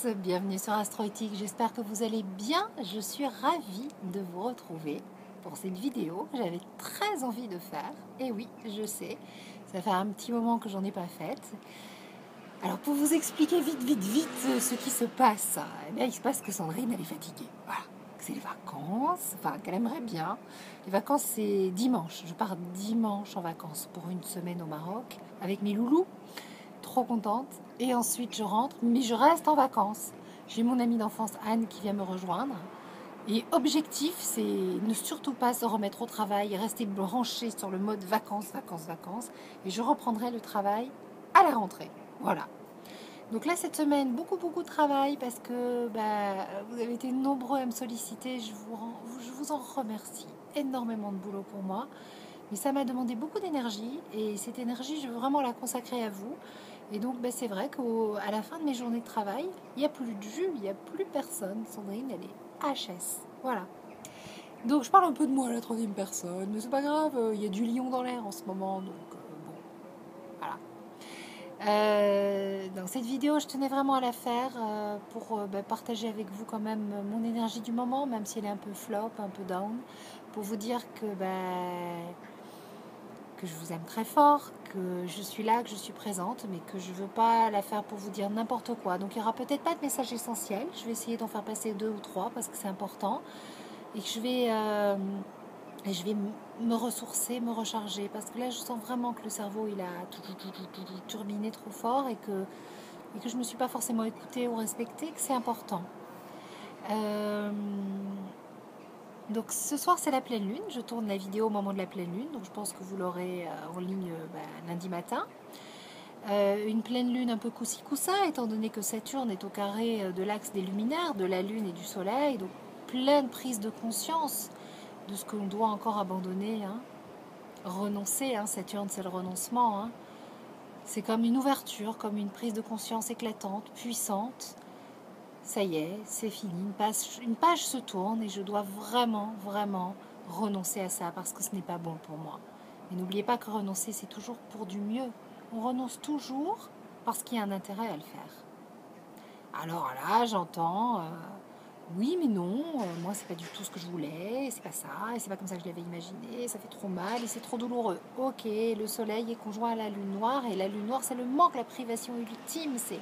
tous, bienvenue sur Astroéthique, j'espère que vous allez bien. Je suis ravie de vous retrouver pour cette vidéo que j'avais très envie de faire. Et oui, je sais, ça fait un petit moment que j'en ai pas faite. Alors pour vous expliquer vite ce qui se passe, eh bien, il se passe que Sandrine, elle est fatiguée. Voilà, c'est les vacances, enfin qu'elle aimerait bien. Les vacances, c'est dimanche. Je pars dimanche en vacances pour une semaine au Maroc avec mes loulous. Trop contente. Et ensuite, je rentre, mais je reste en vacances. J'ai mon amie d'enfance, Anne, qui vient me rejoindre. Et objectif, c'est ne surtout pas se remettre au travail, rester branché sur le mode vacances. Et je reprendrai le travail à la rentrée. Voilà. Donc là, cette semaine, beaucoup de travail parce que vous avez été nombreux à me solliciter. Je vous en remercie. Énormément de boulot pour moi. Mais ça m'a demandé beaucoup d'énergie et cette énergie, je veux vraiment la consacrer à vous. Et donc, c'est vrai qu'à la fin de mes journées de travail, il n'y a plus de jus, il n'y a plus personne. Sandrine, elle est HS. Voilà. Donc, je parle un peu de moi à la troisième personne, mais c'est pas grave, il y a du lion dans l'air en ce moment, donc bon, voilà. Dans cette vidéo, je tenais vraiment à la faire pour partager avec vous quand même mon énergie du moment, même si elle est un peu flop, un peu down, pour vous dire que je vous aime très fort, que je suis là, que je suis présente, mais que je ne veux pas la faire pour vous dire n'importe quoi. Donc il n'y aura peut-être pas de message essentiel. Je vais essayer d'en faire passer 2 ou 3 parce que c'est important. Et que je vais me ressourcer, me recharger. Parce que là, je sens vraiment que le cerveau, il a tout turbiné trop fort et que je ne me suis pas forcément écoutée ou respectée, que c'est important. Donc ce soir c'est la pleine lune, je tourne la vidéo au moment de la pleine lune, donc je pense que vous l'aurez en ligne lundi matin. Une pleine lune un peu coussi-coussin, étant donné que Saturne est au carré de l'axe des luminaires, de la lune et du soleil, donc pleine prise de conscience de ce qu'on doit encore abandonner, hein. Renoncer, hein. Saturne c'est le renoncement, hein. C'est comme une ouverture, comme une prise de conscience éclatante, puissante. Ça y est, c'est fini, une page se tourne et je dois vraiment renoncer à ça parce que ce n'est pas bon pour moi. Mais n'oubliez pas que renoncer, c'est toujours pour du mieux. On renonce toujours parce qu'il y a un intérêt à le faire. Alors là, j'entends, oui mais non, moi c'est pas du tout ce que je voulais, c'est pas ça, et c'est pas comme ça que je l'avais imaginé, ça fait trop mal et c'est trop douloureux. Ok, le soleil est conjoint à la lune noire et la lune noire c'est le manque, la privation ultime, c'est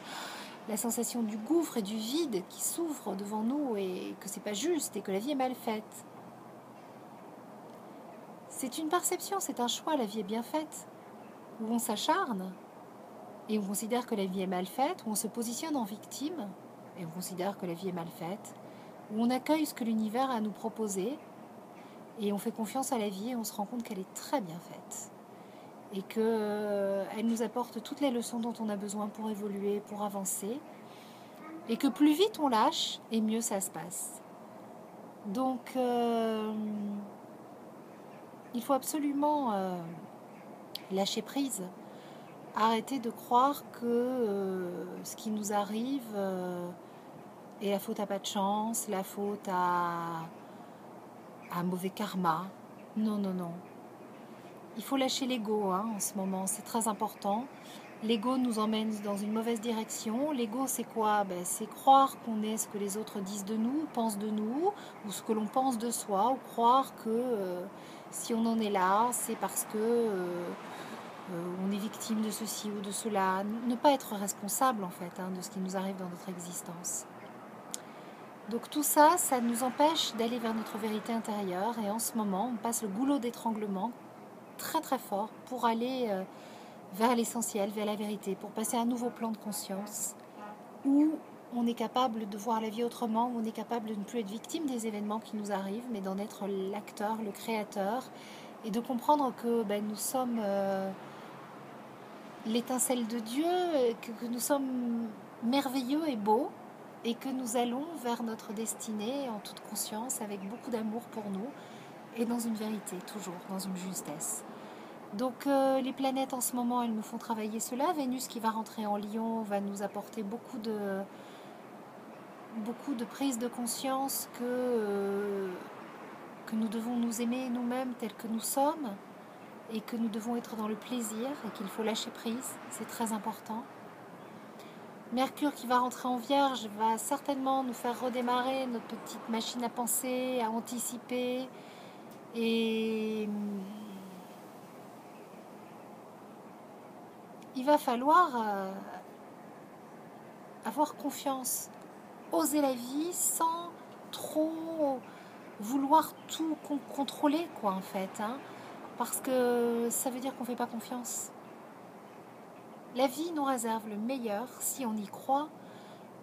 la sensation du gouffre et du vide qui s'ouvre devant nous et que c'est pas juste et que la vie est mal faite. C'est une perception, c'est un choix, la vie est bien faite. Où on s'acharne et on considère que la vie est mal faite, où on se positionne en victime et on considère que la vie est mal faite, où on accueille ce que l'univers a à nous proposer et on fait confiance à la vie et on se rend compte qu'elle est très bien faite. Et qu'elle nous apporte toutes les leçons dont on a besoin pour évoluer, pour avancer. Et que plus vite on lâche, et mieux ça se passe. Donc, il faut absolument lâcher prise. Arrêter de croire que ce qui nous arrive est la faute à pas de chance, la faute à un mauvais karma. Non. Il faut lâcher l'ego en ce moment, c'est très important. L'ego nous emmène dans une mauvaise direction. L'ego, c'est quoi ? C'est croire qu'on est ce que les autres disent de nous, pensent de nous, ou ce que l'on pense de soi, ou croire que si on en est là, c'est parce que on est victime de ceci ou de cela. Ne pas être responsable, en fait, de ce qui nous arrive dans notre existence. Donc tout ça, ça nous empêche d'aller vers notre vérité intérieure. Et en ce moment, on passe le goulot d'étranglement très fort pour aller vers l'essentiel, vers la vérité, pour passer à un nouveau plan de conscience où on est capable de voir la vie autrement, où on est capable de ne plus être victime des événements qui nous arrivent, mais d'en être l'acteur, le créateur, et de comprendre que nous sommes l'étincelle de Dieu, que nous sommes merveilleux et beaux, et que nous allons vers notre destinée en toute conscience, avec beaucoup d'amour pour nous, et dans une vérité, toujours, dans une justesse. Donc les planètes en ce moment, elles nous font travailler cela. Vénus qui va rentrer en Lion va nous apporter beaucoup de prise de conscience que nous devons nous aimer nous-mêmes tels que nous sommes et que nous devons être dans le plaisir et qu'il faut lâcher prise, c'est très important. Mercure qui va rentrer en Vierge va certainement nous faire redémarrer notre petite machine à penser, à anticiper. Et il va falloir avoir confiance, oser la vie sans trop vouloir tout contrôler, quoi, en fait. Hein, parce que ça veut dire qu'on ne fait pas confiance. La vie nous réserve le meilleur si on y croit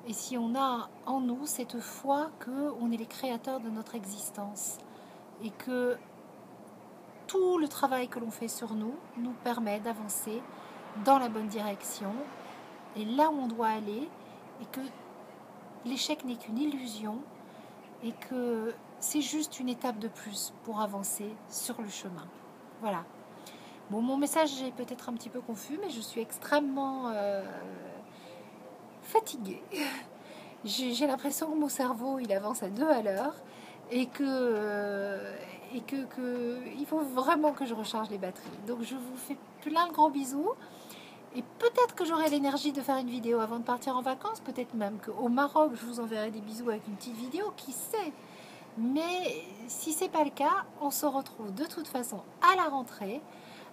et si on a en nous cette foi qu'on est les créateurs de notre existence et que tout le travail que l'on fait sur nous nous permet d'avancer dans la bonne direction et là où on doit aller, et que l'échec n'est qu'une illusion et que c'est juste une étape de plus pour avancer sur le chemin. Voilà. Bon, mon message est peut-être un petit peu confus, mais je suis extrêmement fatiguée. J'ai l'impression que mon cerveau, il avance à 2 à l'heure et il faut vraiment que je recharge les batteries. Donc, je vous fais plein de gros bisous. Et peut-être que j'aurai l'énergie de faire une vidéo avant de partir en vacances. Peut-être même qu'au Maroc, je vous enverrai des bisous avec une petite vidéo. Qui sait? Mais si c'est pas le cas, on se retrouve de toute façon à la rentrée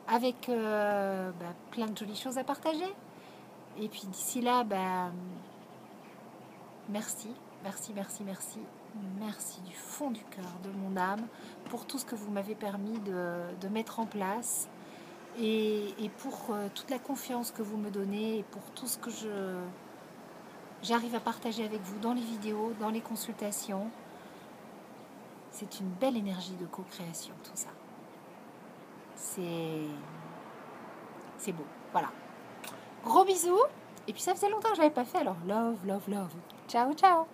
avec plein de jolies choses à partager. Et puis d'ici là, merci, merci, merci, merci. Merci du fond du cœur, de mon âme, pour tout ce que vous m'avez permis de mettre en place et pour toute la confiance que vous me donnez et pour tout ce que j'arrive à partager avec vous dans les vidéos, dans les consultations. C'est une belle énergie de co-création, tout ça. C'est beau, voilà. Gros bisous. Et puis ça faisait longtemps que je l'avais pas fait, alors love, love, love. Ciao, ciao.